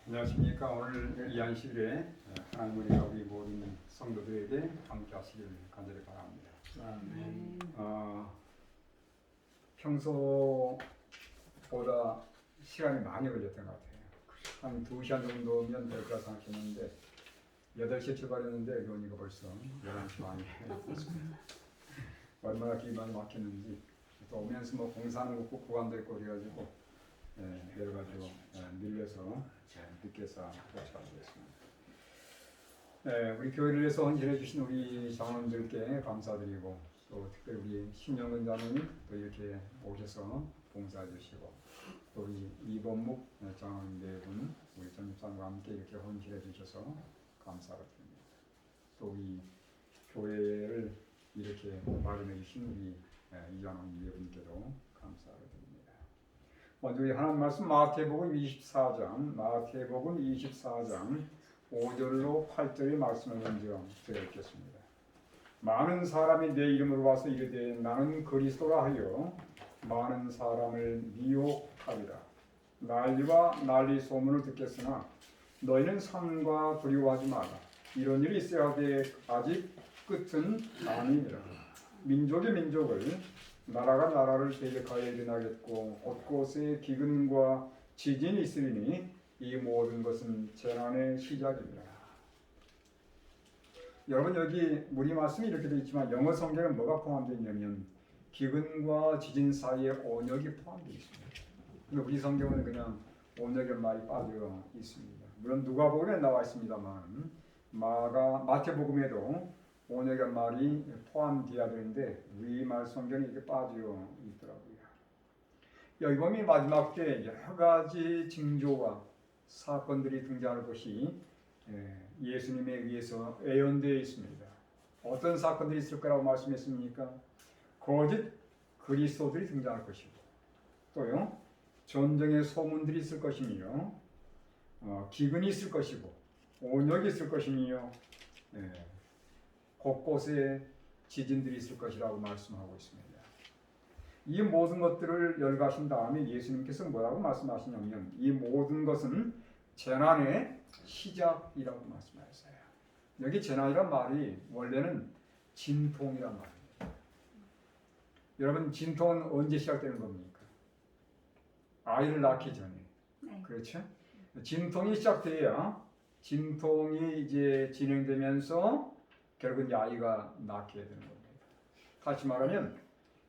안녕하십니까. 오늘 이 안식일에 하나님 은혜가 우리 모든 성도들에게 함께 하시길 간절히 바랍니다. 아멘. 평소보다 시간이 많이 걸렸던 것 같아요. 한 2시간 정도면 될 거라 생각했는데 8시에 출발했는데 여기 오니까 벌써 11시 반이 됐습니다. 얼마나 길이 많이 막혔는지 또 오면서 뭐 공사하는 거 구간도 있고 그래가지고 여러 가지로 밀려서 늦게서 도착하겠습니다. 우리 교회를 위해서 헌신해 주신 우리 장로님들께 감사드리고 또 특별히 우리 신영근 장로님 또 이렇게 오셔서 봉사해 주시고 또 우리 이범묵 장로님 네 분 우리 전집사님과 함께 이렇게 헌신해 주셔서 감사를 드립니다. 또 우리 교회를 이렇게 마련해 주신 우리 이장로님 네 분께도 감사를 드립니다. 먼저 우리 하나님 말씀 마태복음 24장 5절로 8절의 말씀을 먼저 드리겠습니다. 많은 사람이 내 이름으로 와서 이르되 나는 그리스도라 하여 많은 사람을 미혹하리라. 난리와 난리 소문을 듣겠으나 너희는 삼가 두려워하지 마라. 이런 일이 있어야 하되 아직 끝은 아니니라. 민족이 민족을 나라가 나라를 대적하여 일어나겠고 곳곳에 기근과 지진이 있으리니 이 모든 것은 재난의 시작입니다. 여러분 여기 우리 말씀이 이렇게 되어 있지만 영어 성경에 뭐가 포함되어 있냐면 기근과 지진 사이에 온역이 포함되어 있습니다. 근데 우리 성경은 그냥 온역의 말이 빠져 있습니다. 물론 누가복음에 나와 있습니다만 마태복음에도 온역의 말이 포함되어야 되는데 우리말 성경에 이렇게 빠져 있더라고요. 여기 보면 마지막 때 여러 가지 징조와 사건들이 등장할 것이 예수님에 의해서 예언되어 있습니다. 어떤 사건들이 있을 거라고 말씀했습니까? 거짓 그리스도들이 등장할 것이고 또요 전쟁의 소문들이 있을 것이며 기근이 있을 것이고 온역이 있을 것이며 곳곳에 지진들이 있을 것이라고 말씀하고 있습니다. 이 모든 것들을 열거하신 다음에 예수님께서 뭐라고 말씀하시냐면 이 모든 것은 재난의 시작이라고 말씀하셨어요. 여기 재난이란 말이 원래는 진통이란 말입니다. 여러분 진통은 언제 시작되는 겁니까? 아이를 낳기 전에. 네. 그렇죠? 진통이 시작돼야 진통이 이제 진행되면서 결국은 아이가 낳게 되는 겁니다. 다시 말하면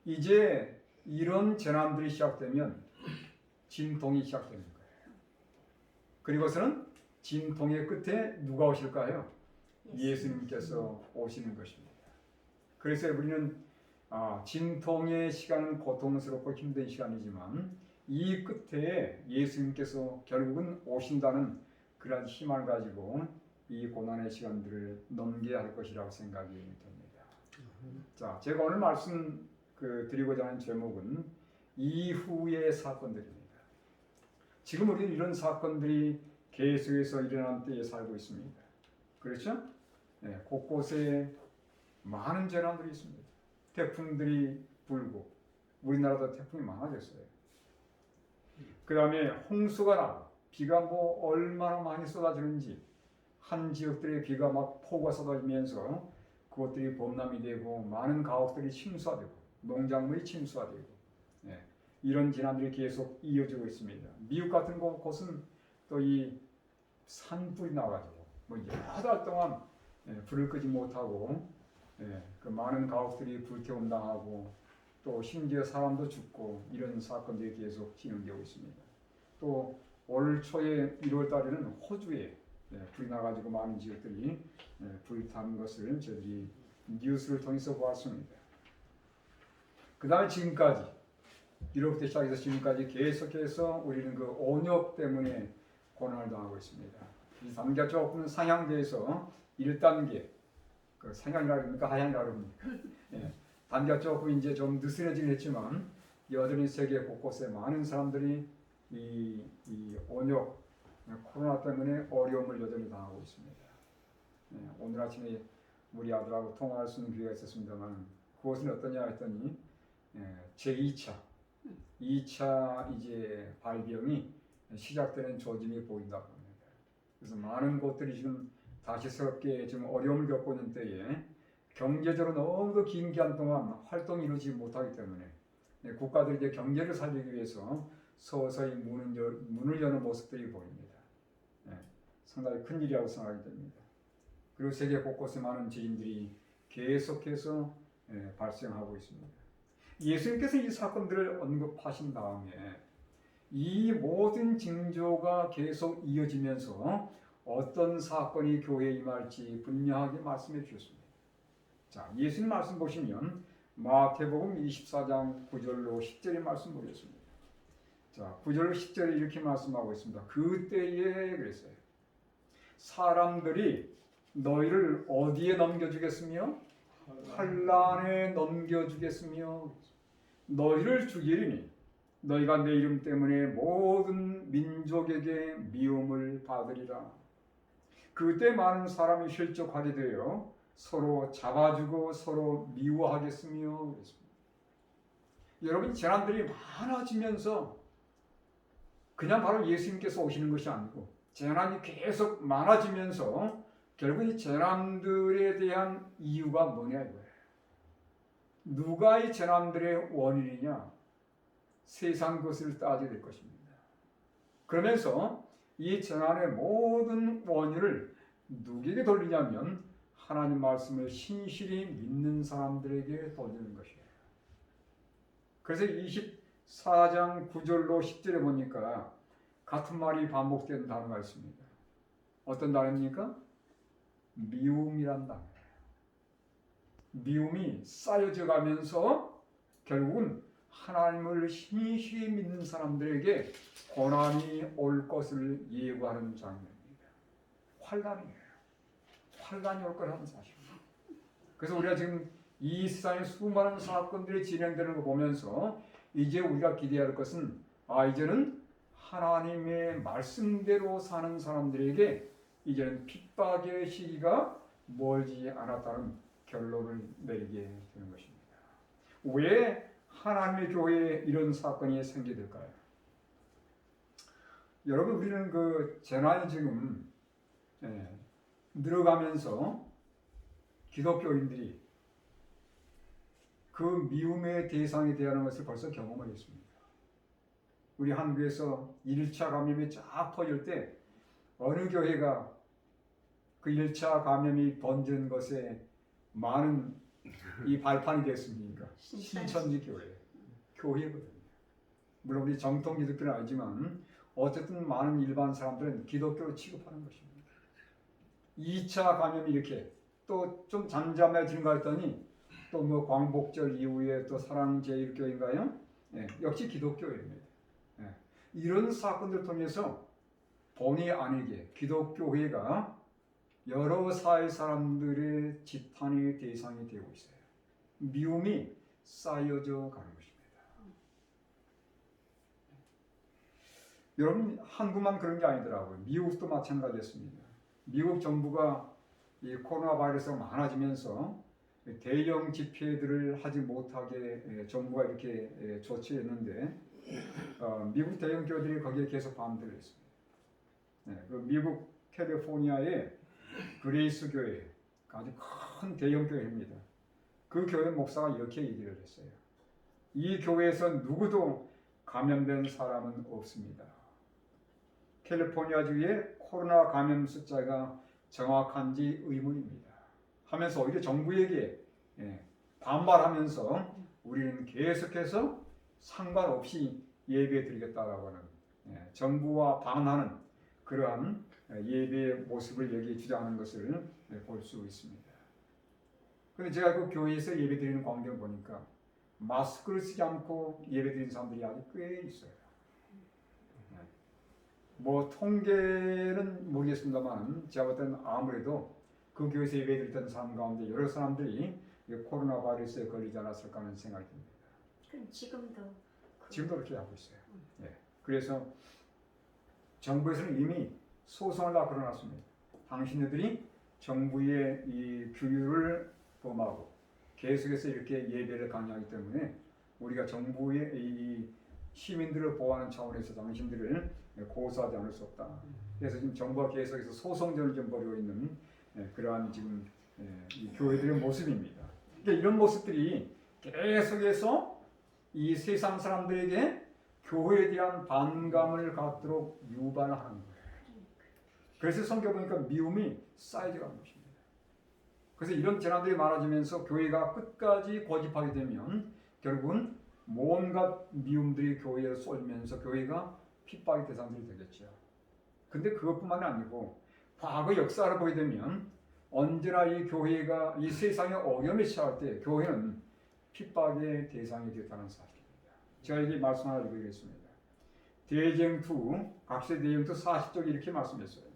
이제 이런 재난들이 시작되면 진통이 시작되는 거예요. 그리고서는 진통의 끝에 누가 오실까요? 예수님께서 오시는 것입니다. 그래서 우리는 진통의 시간은 고통스럽고 힘든 시간이지만 이 끝에 예수님께서 결국은 오신다는 그런 희망을 가지고 이 고난의 시간들을 넘겨야 할 것이라고 생각이 듭니다. 자, 제가 오늘 말씀 드리고자 하는 제목은 이후의 사건들입니다. 지금 우리는 이런 사건들이 계속해서 일어나는 때에 살고 있습니다. 그렇죠? 네, 곳곳에 많은 재난들이 있습니다. 태풍들이 불고 우리나라도 태풍이 많아졌어요. 그 다음에 홍수가 나고 비가 얼마나 많이 쏟아지는지 한 지역들의 비가 막 폭우가 쏟아지면서 그것들이 범람이 되고 많은 가옥들이 침수되고 농작물이 침수되고 이런 재난들이 계속 이어지고 있습니다. 미국 같은 곳은 또 이 산불이 나가지고 여러 달 동안 불을 끄지 못하고 그 많은 가옥들이 불태움당하고 또 심지어 사람도 죽고 이런 사건들이 계속 진행되고 있습니다. 또 올 초에 1월 달에는 호주에 불이 나가지고 많은 지역들이 불탄 것을 저희들이 뉴스를 통해서 보았습니다. 그 다음에 지금까지 1월부터 시작해서 지금까지 계속해서 우리는 그 온역 때문에 고난을 당하고 있습니다. 이 단계가 조금 상향돼서 1단계 그 상향이라고 합니까? 하향이라고 합니까? 단계가 조금 이제 좀 느슨해지긴 했지만 여전히 세계 곳곳에 많은 사람들이 이 온역 코로나 때문에 어려움을 여전히 당하고 있습니다. 오늘 아침에 우리 아들하고 통화할 수 있는 기회가 있었습니다만 그것은 어떠냐 했더니 제2차 2차 이제 발병이 시작되는 조짐이 보인다고 합니다. 그래서 많은 곳들이 지금 다시스럽게 지금 어려움을 겪고 있는 때에 경제적으로 너무도 긴 기간 동안 활동이 이루어지지 못하기 때문에 국가들이 이제 경제를 살리기 위해서 서서히 문을 여는 모습들이 보입니다. 상당히 큰 일이라고 생각이 됩니다. 그리고 세계 곳곳에 많은 지진들이 계속해서 발생하고 있습니다. 예수님께서 이 사건들을 언급하신 다음에 이 모든 징조가 계속 이어지면서 어떤 사건이 교회에 임할지 분명하게 말씀해 주셨습니다. 자, 예수님 말씀 보시면 마태복음 24장 9절로 10절의 말씀 보겠습니다. 자, 9절 10절에 이렇게 말씀하고 있습니다. 그때에 그랬어요. 사람들이 너희를 어디에 넘겨주겠으며 환난에 넘겨주겠으며 너희를 죽이리니 너희가 내 이름 때문에 모든 민족에게 미움을 받으리라. 그때 많은 사람이 실족하게 되어 서로 잡아주고 서로 미워하겠으며 그랬습니다. 여러분, 재난들이 많아지면서 그냥 바로 예수님께서 오시는 것이 아니고 재난이 계속 많아지면서 결국 이 재난들에 대한 이유가 뭐냐 이거예요. 누가 이 재난들의 원인이냐? 세상 것을 따지게 될 것입니다. 그러면서 이 재난의 모든 원인을 누구에게 돌리냐면 하나님 말씀을 신실히 믿는 사람들에게 돌리는 것이에요. 그래서 24장 9절로 10절에 보니까 같은 말이 반복되는 단어가 있습니다. 어떤 단어입니까? 미움이란 단어예요. 미움이 쌓여져 가면서 결국은 하나님을 신실히 믿는 사람들에게 고난이 올 것을 예고하는 장면입니다. 환난이에요. 환난이 올 거라는 사실입니다. 그래서 우리가 지금 이 세상에 수많은 사건들이 진행되는 걸 보면서 이제 우리가 기대해야 할 것은 이제는 하나님의 말씀대로 사는 사람들에게 이제는 핍박의 시기가 멀지 않았다는 결론을 내리게 되는 것입니다. 왜 하나님의 교회에 이런 사건이 생기될까요? 여러분, 우리는 그 재난이 지금 늘어가면서 기독교인들이 그 미움의 대상이 되는 것을 벌써 경험을 했습니다. 우리 한국에서 1차 감염이 쫙 퍼질 때 어느 교회가 그 1차 감염이 번진 것에 많은 이 발판이 됐습니까? 신천지 교회거든요. 물론 우리 정통 기독교는 아니지만 어쨌든 많은 일반 사람들은 기독교로 취급하는 것입니다. 2차 감염이 이렇게 또 좀 잠잠해진 것 같더니 또 뭐 광복절 이후에 또 사랑제일교회인가요? 역시 기독교입니다. 이런 사건들 통해서 본의 아니게 기독교회가 여러 사회 사람들의 지탄의 대상이 되고 있어요. 미움이 쌓여져 가는 것입니다. 여러분, 한국만 그런 게 아니더라고요. 미국도 마찬가지였습니다. 미국 정부가 이 코로나 바이러스가 많아지면서 대형 집회들을 하지 못하게 정부가 이렇게 조치했는데 미국 대형 교회들이 거기에 계속 반대를 했습니다. 그 미국 캘리포니아의 그레이스 교회, 아주 큰 대형 교회입니다. 그 교회 목사가 이렇게 얘기를 했어요. 이 교회에서 누구도 감염된 사람은 없습니다. 캘리포니아주의 코로나 감염 숫자가 정확한지 의문입니다. 하면서 오히려 정부에게 반발하면서 우리는 계속해서 상관없이 예배 드리겠다라고 하는 정부와 반하는 그러한 예배의 모습을 여기 주장하는 것을 볼 수 있습니다. 그런데 제가 그 교회에서 예배 드리는 광경을 보니까 마스크를 쓰지 않고 예배 드리는 사람들이 아주 꽤 있어요. 뭐 통계는 모르겠습니다만 제가 볼 때는 아무래도 그 교회에서 예배 드렸던 사람 가운데 여러 사람들이 코로나 바이러스에 걸리지 않았을까 하는 생각이 듭니다. 그럼 지금도 그렇게 하고 있어요. 그래서 정부에서는 이미 소송을 다 걸어놨습니다. 당신네들이 정부의 이 규율을 범하고 계속해서 이렇게 예배를 강요하기 때문에 우리가 정부의 이 시민들을 보호하는 차원에서 당신들을 고소하지 않을 수 없다. 그래서 지금 정부가 계속해서 소송전을 좀 벌이고 있는 그러한 지금 이 교회들의 모습입니다. 그러니까 이런 모습들이 계속해서 이 세상 사람들에게 교회에 대한 반감을 갖도록 유발하는 거예요. 그래서 성경 보니까 미움이 쌓여가는 것입니다. 그래서 이런 재난들이 많아지면서 교회가 끝까지 고집하게 되면 결국은 온갖 미움들이 교회에 쏠면서 교회가 핍박의 대상들이 되겠죠. 근데 그것뿐만이 아니고 과거 역사를 보게 되면 언제나 이 교회가 이 세상에 어려움에 처할 때 교회는 핍박의 대상이 되었다는 사실입니다. 제가 여기 말씀 하나 읽어드리겠습니다. 대쟁투 각세 대쟁투 40쪽에 이렇게 말씀했어요.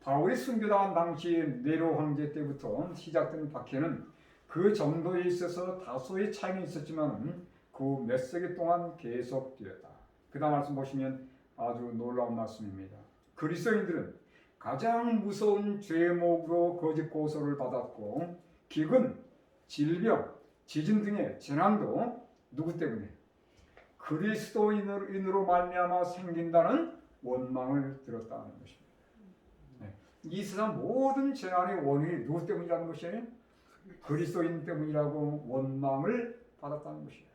바울이 순교당한 당시 네로 황제 때부터 시작된 박해는 그 정도에 있어서 다소의 차이는 있었지만 그 몇 세기 동안 계속되었다. 그 다음 말씀 보시면 아주 놀라운 말씀입니다. 그리스도인들은 가장 무서운 죄목으로 거짓 고소를 받았고 기근, 질병, 지진 등의 재난도 누구 때문에? 그리스도인으로 말미암아 생긴다는 원망을 들었다는 것입니다. 이 세상 모든 재난의 원인이 누구 때문이라는 것이에요? 그리스도인 때문이라고 원망을 받았다는 것이에요.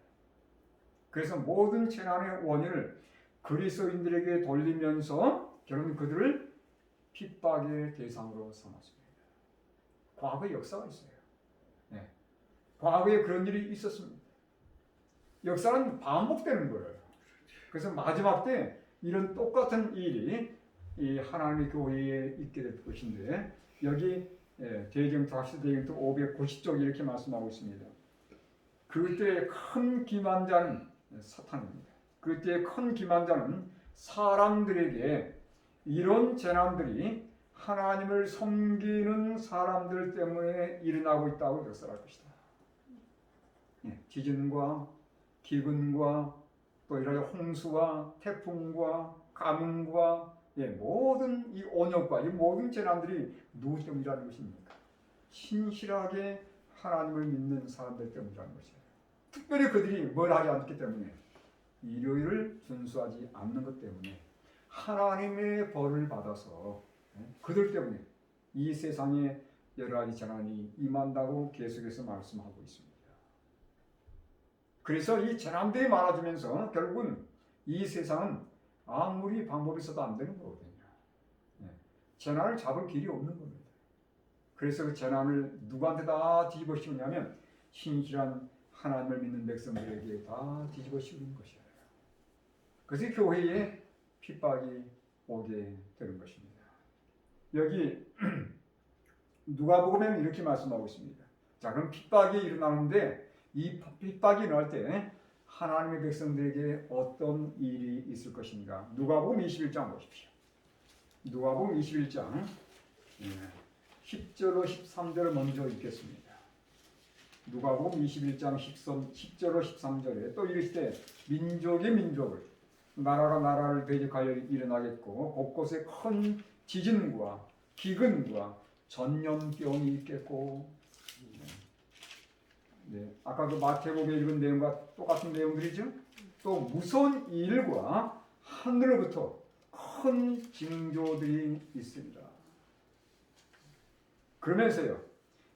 그래서 모든 재난의 원인을 그리스도인들에게 돌리면서 결국 그들을 핍박의 대상으로 삼았습니다. 과거의 역사가 있어요. 과거에 그런 일이 있었습니다. 역사는 반복되는 거예요. 그래서 마지막 때 이런 똑같은 일이 이 하나님의 교회에 있게 될 것인데 여기 대쟁투 학시 대쟁투 590쪽 이렇게 말씀하고 있습니다. 그때 큰 기만자는 사탄입니다. 그때 큰 기만자는 사람들에게 이런 재난들이 하나님을 섬기는 사람들 때문에 일어나고 있다고 역설할 것이다. 지진과 기근과 또 이런 홍수와 태풍과 가뭄과 모든 이 온역과 이 모든 재난들이 누구 때문이라는 것입니까? 신실하게 하나님을 믿는 사람들 때문이라는 것이에요. 특별히 그들이 뭘 하지 않기 때문에 일요일을 준수하지 않는 것 때문에 하나님의 벌을 받아서 그들 때문에 이 세상에 여러 가지 재난이 임한다고 계속해서 말씀하고 있습니다. 그래서 이 재난들이 많아지면서 결국은 이 세상은 아무리 방법이 있어도 안 되는 거거든요. 재난을 잡을 길이 없는 겁니다. 그래서 그 재난을 누구한테 다 뒤집어 씌우냐면 신실한 하나님을 믿는 백성들에게 다 뒤집어 씌우는 것이에요. 그래서 교회에 핍박이 오게 되는 것입니다. 여기 누가복음에는 이렇게 말씀하고 있습니다. 자, 그럼 핍박이 일어나는데 이 핍박이 일어날 때 하나님의 백성들에게 어떤 일이 있을 것인가? 누가복음 21장 보십시오. 누가복음 21장 10절로 13절을 먼저 읽겠습니다. 누가복음 21장 10절로 13절에 또 이르시되 민족이 민족을 나라가 나라를 대적하여 일어나겠고 곳곳에 큰 지진과 기근과 전염병이 있겠고 아까 그 마태복음에 읽은 내용과 똑같은 내용들이죠. 또 무서운 일과 하늘로부터 큰 징조들이 있습니다. 그러면서요,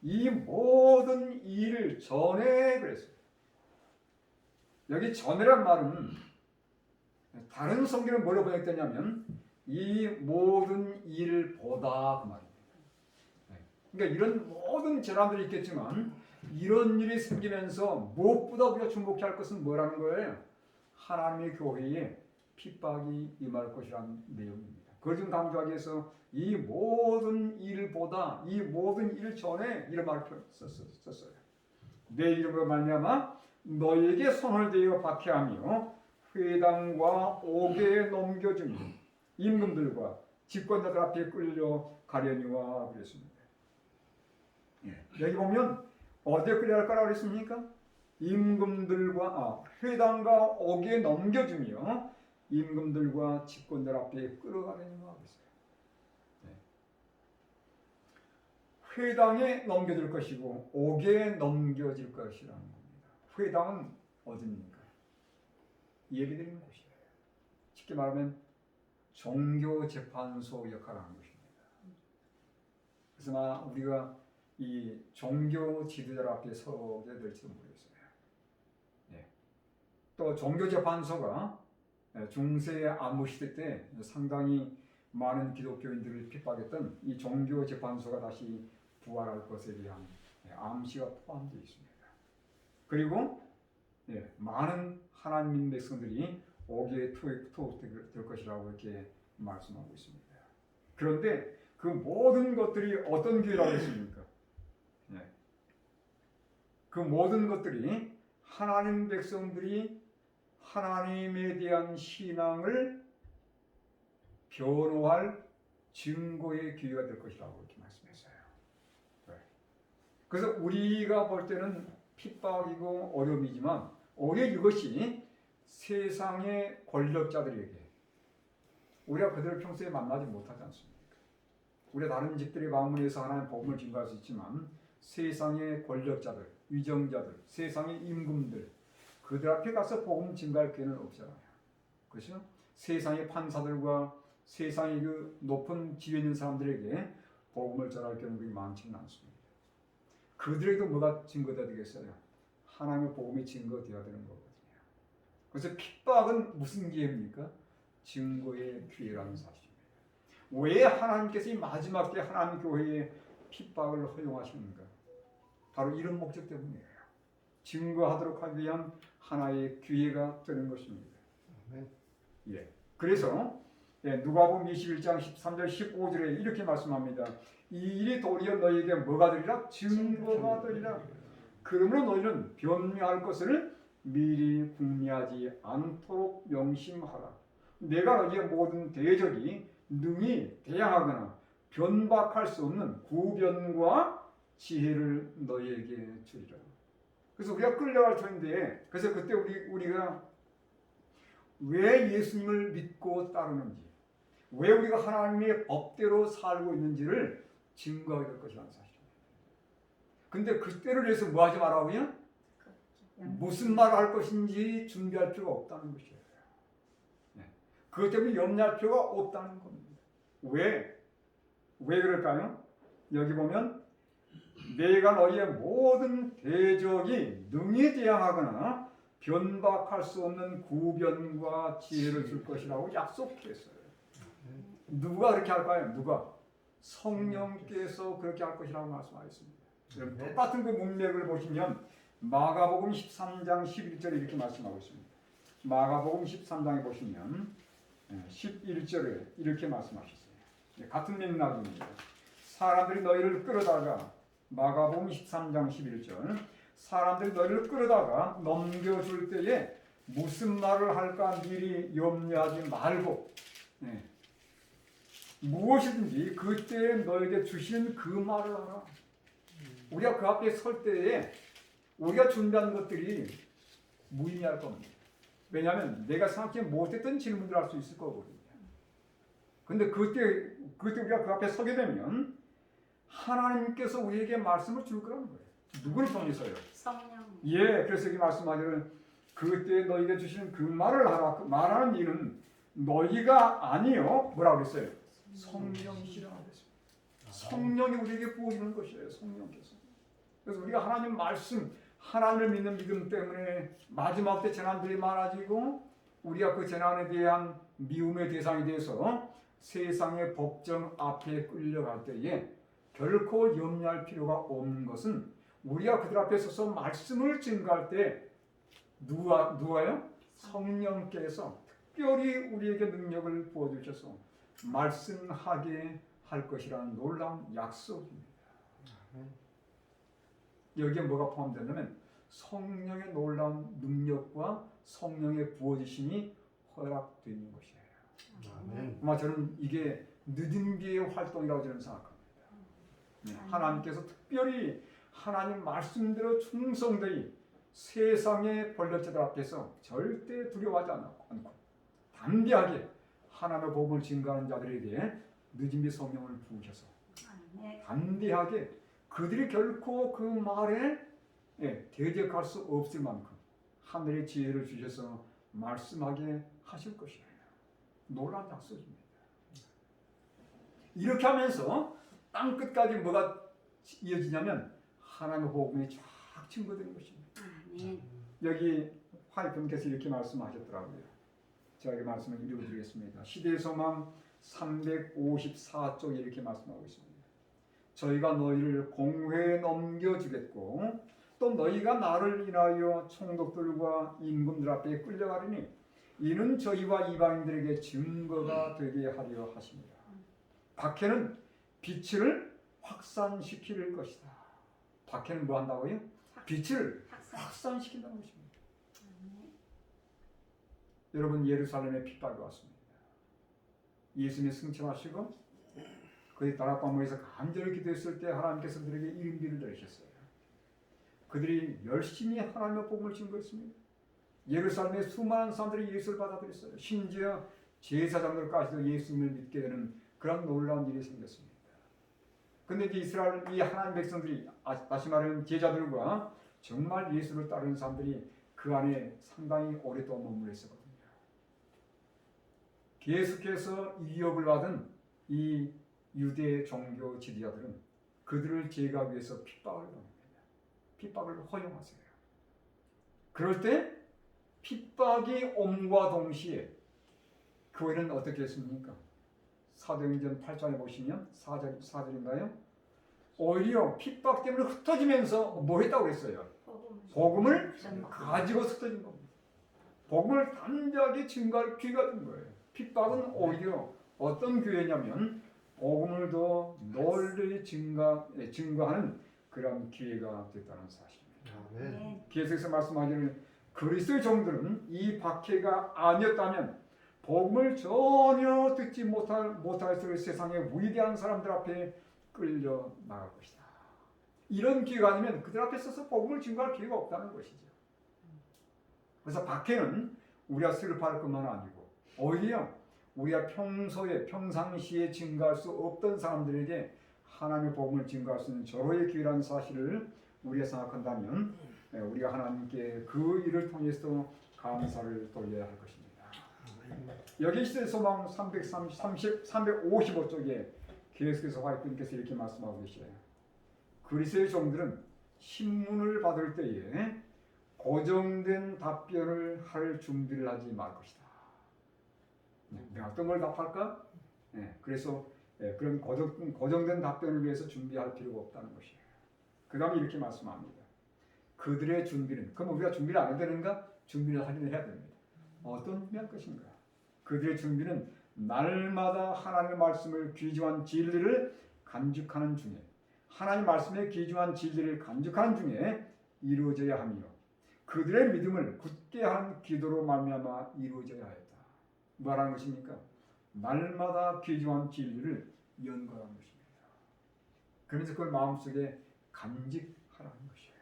이 모든 일을 전에 그랬어요. 여기 전에란 말은 다른 성경은 뭐로 번역되냐면 이 모든 일을 보다 그 말입니다. 그러니까 이런 모든 재난들이 있겠지만 이런 일이 생기면서 무엇보다 우리가 주목해야 할 것은 뭐라는 거예요? 하나님의 교회에 핍박이 임할 것이라는 내용입니다. 그걸 좀 강조하기 위해서 이 모든 일보다 이 모든 일 전에 이런 말을 썼어요. 내 이름으로 말미암아 너에게 손을 대어 박해하며 회당과 옥에 넘겨주니 임금들과 집권자들 앞에 끌려가려니와 그랬습니다. 여기 보면 어디에 끌려갈까라고 그랬습니까? 임금들과 회당과 옥에 넘겨주며 임금들과 집권자 앞에 끌어가려니와 그랬어요. 회당에 넘겨질 것이고 옥에 넘겨질 것이라는 겁니다. 회당은 어디입니까? 예배드리는 곳이에요. 쉽게 말하면 종교 재판소 역할을 하는 것입니다. 그래서 우리가 이 종교 지도자 앞에 서게 될지도 모르겠어요. 예. 또 종교 재판소가 중세 안보 시대 때 상당히 많은 기독교인들을 핍박했던 이 종교 재판소가 다시 부활할 것에 대한 암시가 포함되어 있습니다. 그리고 많은 하나님 백성들이 오기에 투옥될 것이라고 이렇게 말씀하고 있습니다. 그런데 그 모든 것들이 어떤 교회라고 했습니까? 그 모든 것들이 하나님 백성들이 하나님에 대한 신앙을 변호할 증거의 기회가 될 것이라고 이렇게 말씀했어요. 그래서 우리가 볼 때는 핍박이고 어려움이지만 오히려 이것이 세상의 권력자들에게 우리가 그들을 평소에 만나지 못하지 않습니까? 우리가 다른 집들의 방문해서 하나님의 복음을 증거할 수 있지만 세상의 권력자들, 위정자들, 세상의 임금들 그들 앞에 가서 복음 증거할 기회는 없잖아요. 그렇죠? 세상의 판사들과 세상의 그 높은 지위 있는 사람들에게 복음을 전할 경우가 많지는 않습니다. 그들에게도 뭐가 증거되어야 되겠어요? 하나님의 복음이 증거되어야 되는 거거든요. 그래서 핍박은 무슨 기회입니까? 증거의 기회라는 사실입니다. 왜 하나님께서 이 마지막 때 하나님 교회에 핍박을 허용하시는가? 바로 이런 목적 때문이에요. 증거하도록 하기 위한 하나의 기회가 되는 것입니다. 예. 그래서 누가복음 21장 13절 15절에 이렇게 말씀합니다. 이 일이 도리어 너희에게 뭐가 되리라? 증거가 되리라. 그러므로 너희는 변명할 것을 미리 궁리하지 않도록 명심하라. 내가 너희의 모든 대적이 능히 대항하거나 변박할 수 없는 구변과 지혜를 너희에게 주리라. 그래서 우리가 끌려갈 터인데, 그래서 그때 우리가 왜 예수님을 믿고 따르는지, 왜 우리가 하나님의 법대로 살고 있는지를 증거하게 될 것이라는 사실입니다. 근데 그때를 위해서 뭐 하지 말라고요? 무슨 말을 할 것인지 준비할 필요가 없다는 것이에요. 그것 때문에 염려할 필요가 없다는 겁니다. 왜 그럴까요? 여기 보면 내가 너희의 모든 대적이 능히 대항하거나 변박할 수 없는 구변과 지혜를 줄 것이라고 약속했어요. 누가 그렇게 할까요? 누가? 성령께서 그렇게 할 것이라고 말씀하셨습니다. 똑같은 그 문맥을 보시면 마가복음 13장 11절에 이렇게 말씀하고 있습니다. 마가복음 13장에 보시면 11절에 이렇게 말씀하셨어요. 같은 맥락입니다. 사람들이 너희를 끌어다가 마가복음 13장 11절 사람들이 너희를 끌어다가 넘겨줄 때에 무슨 말을 할까 미리 염려하지 말고 무엇이든지 그때 너에게 주시는 그 말을 하라. 우리가 그 앞에 설 때에 우리가 준비한 것들이 무의미할 겁니다. 왜냐하면 내가 생각지 못했던 질문들을 할 수 있을 거거든요. 근데 그때 우리가 그 앞에 서게 되면 하나님께서 우리에게 말씀을 줄 거라는 거예요. 누구를 통해서요? 성령. 예, 그래서 여기 말씀하기를 그때 너희에게 주시는 그 말을 하라. 그 말하는 이는 너희가 아니요 뭐라고 그랬어요? 성령이시라 그랬습니다. 성령이 우리에게 부어주는 것이에요. 성령께서. 그래서 우리가 하나님 말씀, 하나님을 믿는 믿음 때문에 마지막 때 재난들이 많아지고 우리가 그 재난에 대한 미움의 대상이 돼서 세상의 법정 앞에 끌려갈 때에 결코 염려할 필요가 없는 것은 우리가 그들 앞에 서서 말씀을 증거할 때 누가요? 성령께서 특별히 우리에게 능력을 부어주셔서 말씀하게 할 것이라는 놀라운 약속입니다. 여기에 뭐가 포함되냐면 성령의 놀라운 능력과 성령의 부어주심이 허락되는 것이에요. 아마 저는 이게 늦은 비의 활동이라고 저는 생각합니다. 하나님께서 특별히 하나님 말씀대로 충성되이 세상의 권력자들 앞에서 절대 두려워하지 않고 담대하게 하나님의 복음을 증거하는 자들에게 늦은 비 성령을 부으셔서 담대하게 그들이 결코 그 말에 대적할 수 없을 만큼 하늘의 지혜를 주셔서 말씀하게 하실 것이에요. 놀라운 약속입니다. 이렇게 하면서 땅 끝까지 뭐가 이어지냐면 하나님의 복음이 쫙 증거되는 것입니다. 아멘. 여기 화이프님께서 이렇게 말씀하셨더라고요. 제가 이 말씀을 읽어드리겠습니다. 시대의 소망 354쪽에 이렇게 말씀하고 있습니다. 저희가 너희를 공회에 넘겨주겠고 또 너희가 나를 인하여 총독들과 임금들 앞에 끌려가리니 이는 저희와 이방인들에게 증거가 되게 하려 하십니다. 박해는 빛을 확산시킬 것이다. 박해는 뭐 한다고요? 빛을 확산시킨다는 것입니다. 여러분, 예루살렘에 핍박이 왔습니다. 예수님이 승천하시고 그들이 다락방에서 간절히 기도했을 때 하나님께서 그들에게 이른비를 내리셨어요. 그들이 열심히 하나님의 복음을 증거했습니다. 예루살렘의 수많은 사람들이 예수를 받아들였어요. 심지어 제사장들까지도 예수님을 믿게 되는 그런 놀라운 일이 생겼습니다. 근데 이제 이스라엘 이 하나님 백성들이 다시 말하면 제자들과 정말 예수를 따르는 사람들이 그 안에 상당히 오랫동안 머물러 있었거든요. 계속해서 위협을 받은 이 유대 종교 지도자들은 그들을 제거하기 위해서 핍박을 합니다. 핍박을 허용하세요. 그럴 때 핍박이 옴과 동시에 교회는 어떻게 했습니까? 사도행전 8장에 보시면 4절인가요? 오히려 핍박 때문에 흩어지면서 뭐 했다고 그랬어요? 복음을 가지고 흩어진 겁니다. 복음을 단박에 증거할 기회가 된 거예요. 핍박은 오히려 어떤 교회냐면 복음을 더 널리 증거하는 그런 기회가 됐다는 사실입니다. 네. 계속해서 말씀하기를 그리스도의 종들은 이 박해가 아니었다면 복음을 전혀 듣지 못할 세상의 위대한 사람들 앞에 끌려 나갈 것이다. 이런 기회가 아니면 그들 앞에 서서 복음을 증거할 기회가 없다는 것이죠. 그래서 박해는 우리가 슬퍼할 것만 아니고 오히려 우리가 평상시에 증거할 수 없던 사람들에게 하나님의 복음을 증거할 수 있는 절호의 기회라는 사실을 우리가 생각한다면 우리가 하나님께 그 일을 통해서 감사를 돌려야 할 것입니다. 여기 시대 소망 355쪽에 계속해서 화이트님께서 이렇게 말씀하고 계셔요. 그리스도의 종들은 신문을 받을 때에 고정된 답변을 할 준비를 하지 말 것이다. 내가 어떤 걸 답할까? 그래서 그런 고정된 답변을 위해서 준비할 필요가 없다는 것이에요. 그 다음에 이렇게 말씀합니다. 그들의 준비는, 그럼 우리가 준비를 안 해야 되는가? 준비를 하긴 해야 됩니다. 어떤 준비할 것인가? 그들의 준비는 날마다 하나님의 말씀을 귀중한 진리를 간직하는 중에 하나님 말씀에 귀중한 진리를 간직하는 중에 이루어져야 하며 그들의 믿음을 굳게 하는 기도로 말미암아 이루어져야 하였다. 뭐라는 것입니까? 날마다 귀중한 진리를 연구하는 것입니다. 그러면서 그걸 마음속에 간직하라는 것이에요.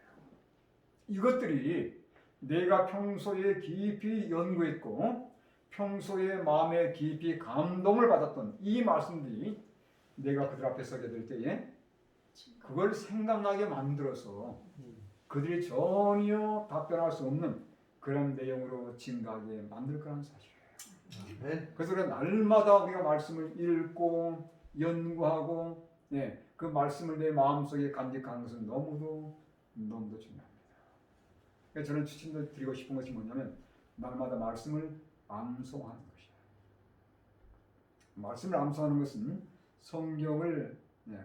이것들이 내가 평소에 깊이 연구했고 평소에 마음에 깊이 감동을 받았던 이 말씀들이 내가 그들 앞에 서게 될 때에 그걸 생각나게 만들어서 그들이 전혀 답변할 수 없는 그런 내용으로 증가하게 만들 거라는 사실이에요. 그래서 날마다 우리가 말씀을 읽고 연구하고 그 말씀을 내 마음속에 간직하는 것은 너무도 중요합니다. 그래서 저는 추천드리고 싶은 것이 뭐냐면 날마다 말씀을 암송하는 것이에요. 말씀을 암송하는 것은 성경을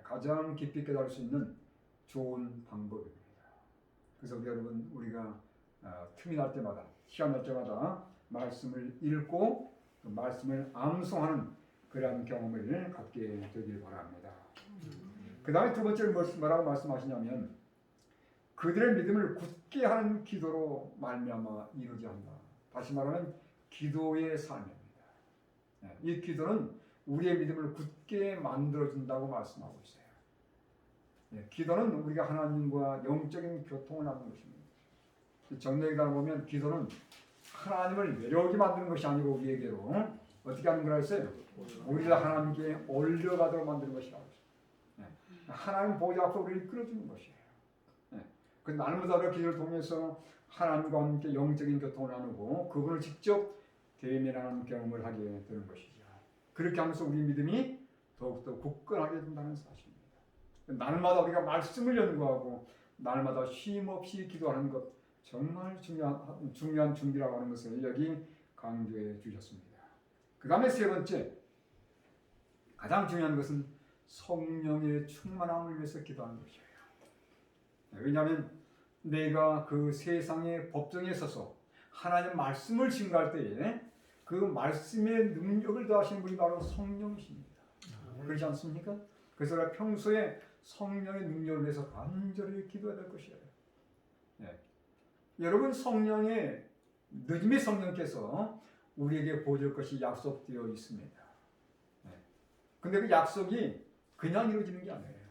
가장 깊이 깨달을 수 있는 좋은 방법입니다. 그래서 우리가 틈이 날 때마다 시간 날 때마다 말씀을 읽고 그 말씀을 암송하는 그러한 경험을 갖게 되길 바랍니다. 그 다음에 두 번째로 뭐라고 말씀하시냐면 그들의 믿음을 굳게 하는 기도로 말미암아 이루어져야 한다. 다시 말하면 기도의 삶입니다. 이 기도는 우리의 믿음을 굳게 만들어준다고 말씀하고 있어요. 기도는 우리가 하나님과 영적인 교통을 하는 것입니다. 정리에 보면 기도는 하나님을 매력이 만드는 것이 아니고 우리에게로 어떻게 하는 거라 했어요? 우리를 하나님께 올려가도록 만드는 것이라고 했어요. 하나님 보좌 앞으로 우리를 끌어주는 것이에요. 그 날마다 기도를 통해서 하나님과 함께 영적인 교통을 나누고 그분을 직접 대면하는 경험을 하게 되는 것이죠. 그렇게 하면서 우리 믿음이 더욱더 굳건하게 된다는 사실입니다. 날마다 우리가 말씀을 연구하고 날마다 쉼 없이 기도하는 것 정말 중요한 준비라고 하는 것을 여기 강조해 주셨습니다. 그 다음에 세 번째, 가장 중요한 것은 성령의 충만함을 위해서 기도하는 것이에요. 왜냐하면 내가 그 세상의 법정에 서서 하나님의 말씀을 증거할 때에 그 말씀의 능력을 더하시는 분이 바로 성령이십니다. 그렇지 않습니까? 그래서 우리가 평소에 성령의 능력을 위해서 간절히 기도해야 될 것이에요. 네. 여러분, 성령의 늦음의 성령께서 우리에게 보여줄 것이 약속되어 있습니다. 근데 그 약속이 그냥 이루어지는 게 아니에요.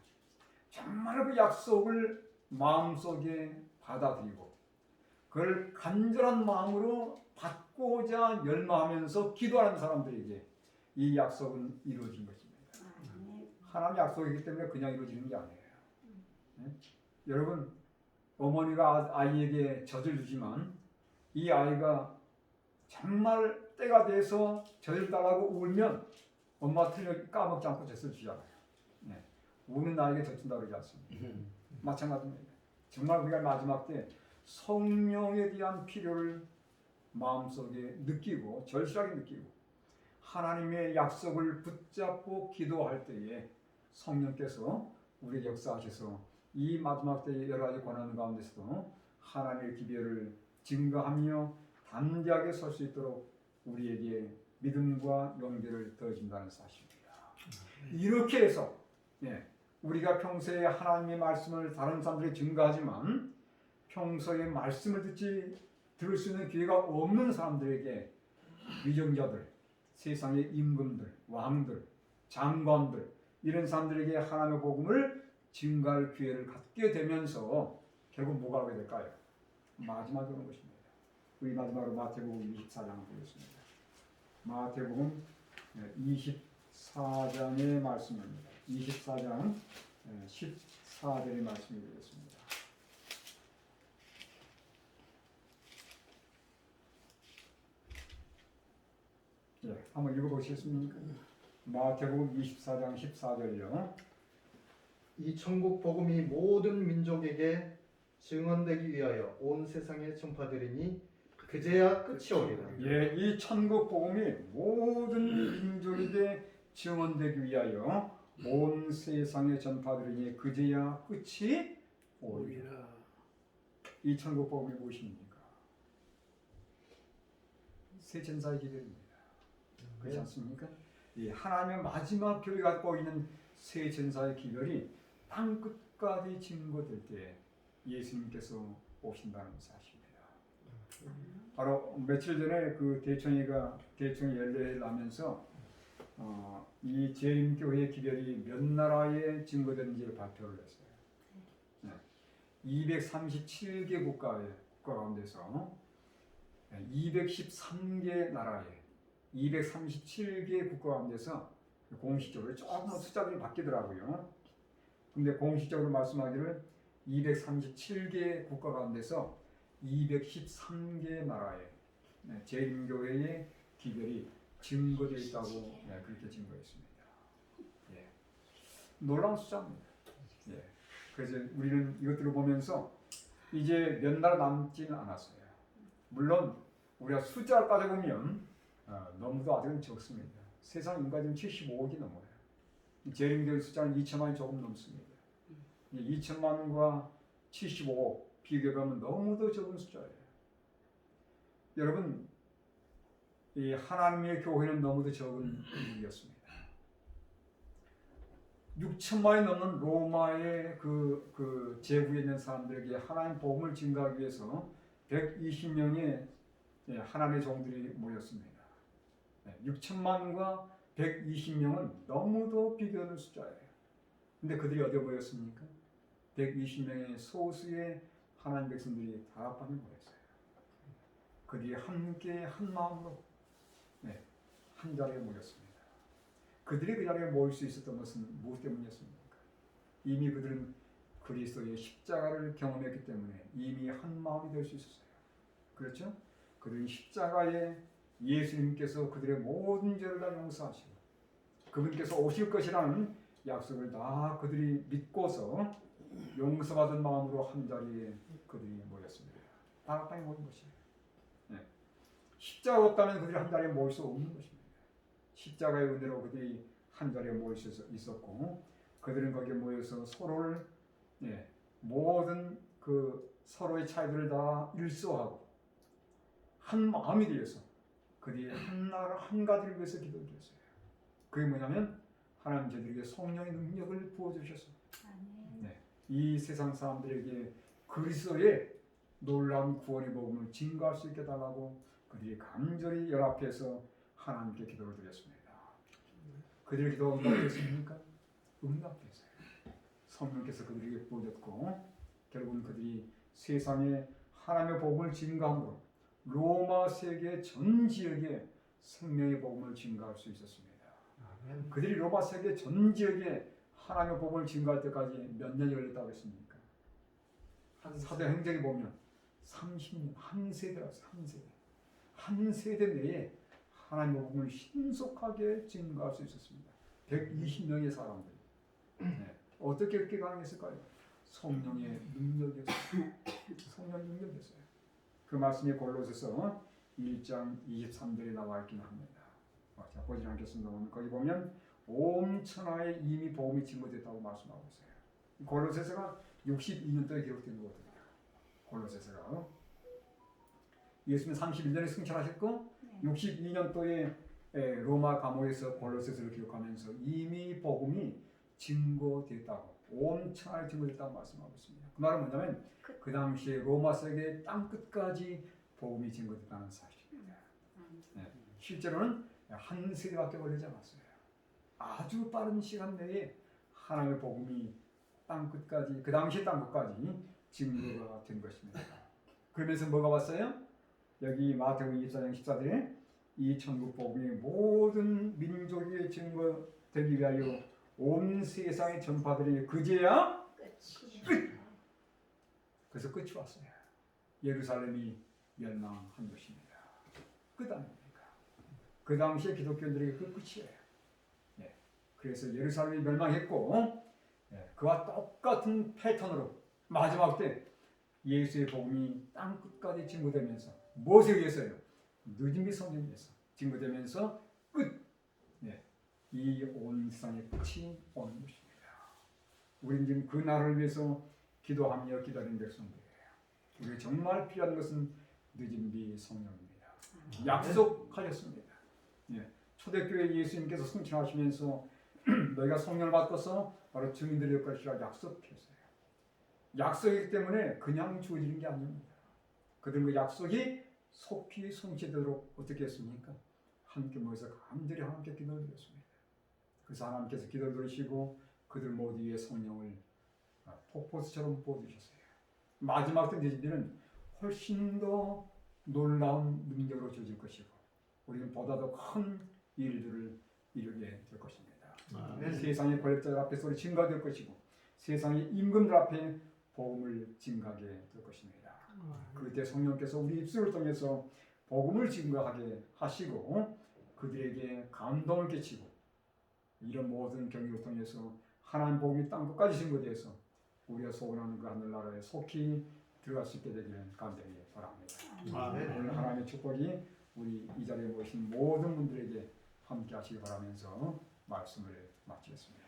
정말 그 약속을 마음속에 받아들이고 그걸 간절한 마음으로 받고자 열망하면서 기도하는 사람들에게 이 약속은 이루어진 것입니다. 하나님의 약속이기 때문에 그냥 이루어지는 게 아니에요. 네? 여러분, 어머니가 아이에게 젖을 주지만 이 아이가 정말 때가 돼서 젖을 달라고 울면 엄마 틀려 까먹지 않고 젖을 주잖아요. 네. 우는 아이에게 젖 준다고 그러지 않습니다. 마찬가지입니다. 정말 우리가 마지막 때 성령에 대한 필요를 마음속에 느끼고 절실하게 느끼고 하나님의 약속을 붙잡고 기도할 때에 성령께서 우리 역사하셔서 이 마지막 때의 여러 가지 고난 가운데서도 하나님의 기별을 증거하며 담대하게 설 수 있도록 우리에게 믿음과 용기를 더해준다는 사실입니다. 이렇게 해서 우리가 평소에 하나님의 말씀을 다른 사람들에게 증거하지만 평소에 말씀을 들을 수 있는 기회가 없는 사람들에게 위정자들, 세상의 임금들, 왕들, 장관들 이런 사람들에게 하나님의 복음을 증거할 기회를 갖게 되면서 결국 뭐가 오게 될까요? 마지막에 오는 것입니다. 우리 마지막으로 마태복음 24장 보겠습니다. 마태복음 24장의 말씀입니다. 24장 14절의 말씀이 되겠습니다. 한번 읽어보시겠습니까? 마태복음 24장 14절요. 이 천국 복음이 모든 민족에게 증언되기 위하여 온 세상에 전파되리니 그제야 끝이 오리라. 이 천국 복음이 모든 민족에게 증언되기 위하여 온 세상에 전파되리니 그제야 끝이 오리라. 이 천국 복음이 무엇입니까? 새 천사의 기별입니다. 그렇지 않습니까? 하나님의 마지막 교회 갖고 있는 새 천사의 기별이 땅 끝까지 증거될 때 예수님께서 오신다는 사실입니다. 바로 며칠 전에 그 대총회 연례를 하면서 이 재림교회의 기별이 몇 나라에 증거되는지를 발표를 했어요. 237개 국가 가운데서 213개 나라에 237개 국가 가운데서 공식적으로 조금 숫자들이 바뀌더라고요. 근데 공식적으로 말씀하기를 237개 국가 가운데서 213개 나라에 재림교회의 기별이 증거되어 있다고 그렇게 증거했습니다. 놀라운 숫자입니다. 그래서 우리는 이것들을 보면서 이제 몇 나라 남지는 않았어요. 물론 우리가 숫자를 따져보면 너무도 아직은 적습니다. 세상 인구가 지금 75억이 넘어요. 재림교회 숫자는 2천만이 조금 넘습니다. 2천만과 75억 비교하면 너무도 적은 숫자예요. 여러분, 이 하나님의 교회는 너무도 적은 인구였습니다. 6천만이 넘는 로마의 그 제국에 있는 사람들에게 하나님 복음을 증거하기 위해서 120명의 하나님의 종들이 모였습니다. 6천만과 120명은 너무도 비교하는 숫자예요. 근데 그들이 어디에 모였습니까? 120명의 소수의 하나님 백성들이 다락방에 모였어요. 그들이 함께 한 마음으로 한 자리에 모였습니다. 그들이 그 자리에 모일 수 있었던 것은 무엇 때문이었습니까? 이미 그들은 그리스도의 십자가를 경험했기 때문에 이미 한 마음이 될 수 있었어요. 그렇죠? 그들은 십자가에 예수님께서 그들의 모든 죄를 다 용서하시고 그분께서 오실 것이라는 약속을 다 그들이 믿고서 용서받은 마음으로 한 자리에 그들이 모였습니다. 다 땅에 모인 것이에요. 네. 십자가 없다면 그들이 한 자리에 모일 수 없는 것입니다. 십자가의 은혜로 그들이 한 자리에 모일 수 있었고 그들은 거기에 모여서 서로를 모든 그 서로의 차이들을 다 일소하고 한 마음이 되어서 그들이 한 나라 한 가지를 위해서 기도드렸어요. 그게 뭐냐면 하나님 저들에게 성령의 능력을 부어주셔서 이 세상 사람들에게 그리스도의 놀라운 구원의 복음을 증거할 수 있게 달라고 그들이 간절히 연합해서 하나님께 기도를 드렸습니다. 그들의 기도가 응답됐습니까? 응답됐어요. 성령께서 그들에게 부어졌고 결국은 그들이 세상에 하나님의 복음을 증거함으로 로마 세계 전 지역에 생명의 복음을 증거할 수 있었습니다. 그들이 로마 세계 전 지역에 하나님의 복음을 증거할 때까지 몇 년이 걸렸다고 했습니까? 사도행전에 보면 30년, 한 세대라서 한 세대 내에 하나님의 복음을 신속하게 증거할 수 있었습니다. 120명의 사람들. 어떻게 그렇게 가능했을까요? 성령의 능력이었어요. 성령의 능력이었어요. 그 말씀이 골로새서 1장 23절에 나와 있긴 합니다. 자, 보지 않겠습니다만 거기 보면 온 천하에 이미 복음이 증거됐다고 말씀하고 있어요. 골로새서가 62년도에 기록된 거거든요. 골로새서가 예수님 31년에 승천하셨고 62년도에 로마 감옥에서 골로새서를 기록하면서 이미 복음이 증거됐다고 온 천하에 증거됐다고 말씀하고 있습니다. 그 말은 뭐냐면 그 당시에 로마 세계 땅 끝까지 복음이 증거됐다는 사실입니다. 실제로는 한 세대밖에 걸리지 않았어요. 아주 빠른 시간 내에 하나님의 복음이 땅 끝까지 그 당시 땅 끝까지 증거가 된 것입니다. 그러면서 뭐가 왔어요? 여기 마태복음 24장 14절에 이 천국 복음이 모든 민족에게 증거되기 위하여 온 세상에 전파되리 그제야 끝. 그래서 끝이 왔어요. 예루살렘이 멸망한 것입니다. 끝 아닙니까? 그 당시에 기독교인들에게 그 끝이에요. 그래서 예루살렘이 멸망했고 그와 똑같은 패턴으로 마지막 때 예수의 복음이 땅 끝까지 증거되면서 무엇에 의해서요? 늦은 미 성령에 의해서 증거되면서 끝. 이 온 세상의 끝이 오는 것입니다. 우리는 지금 그 날을 위해서 기도하며 기다리는 백성들이에요. 우리가 정말 필요한 것은 늦은 비 성령입니다. 약속하셨습니다. 초대교회 예수님께서 승천하시면서 너희가 성령을 받고서 바로 증인들이 될 것이라 약속했어요. 약속이기 때문에 그냥 주어지는 게 아닙니다. 그들은 그 약속이 속히 성취되도록 어떻게 했습니까? 함께 모여서 간절히 하나님께 기도를 드렸습니다. 그래서 하나님께서 기도를 들으시고 그들 모두 위에 성령을 폭포수처럼 부어주셨어요. 마지막 때 늦은 훨씬 더 놀라운 능력으로 주어질 것이고 우리는 보다 더 큰 일들을 이루게 될 것입니다. 세상의 권력자들 앞에서 우리 증거될 것이고 세상의 임금들 앞에 복음을 증거하게 될 것입니다. 그때 성령께서 우리 입술을 통해서 복음을 증거하게 하시고 그들에게 감동을 끼치고 이런 모든 경력을 통해서 하나님 복음이 땅 끝까지 증거되어서 우리가 소원하는 그 하늘나라에 속히 들어갈 수 있게 되기를 간절히 바랍니다. 오늘 하나님의 축복이 우리 이 자리에 모이신 모든 분들에게 함께 하시기 바라면서 말씀을 마치겠습니다.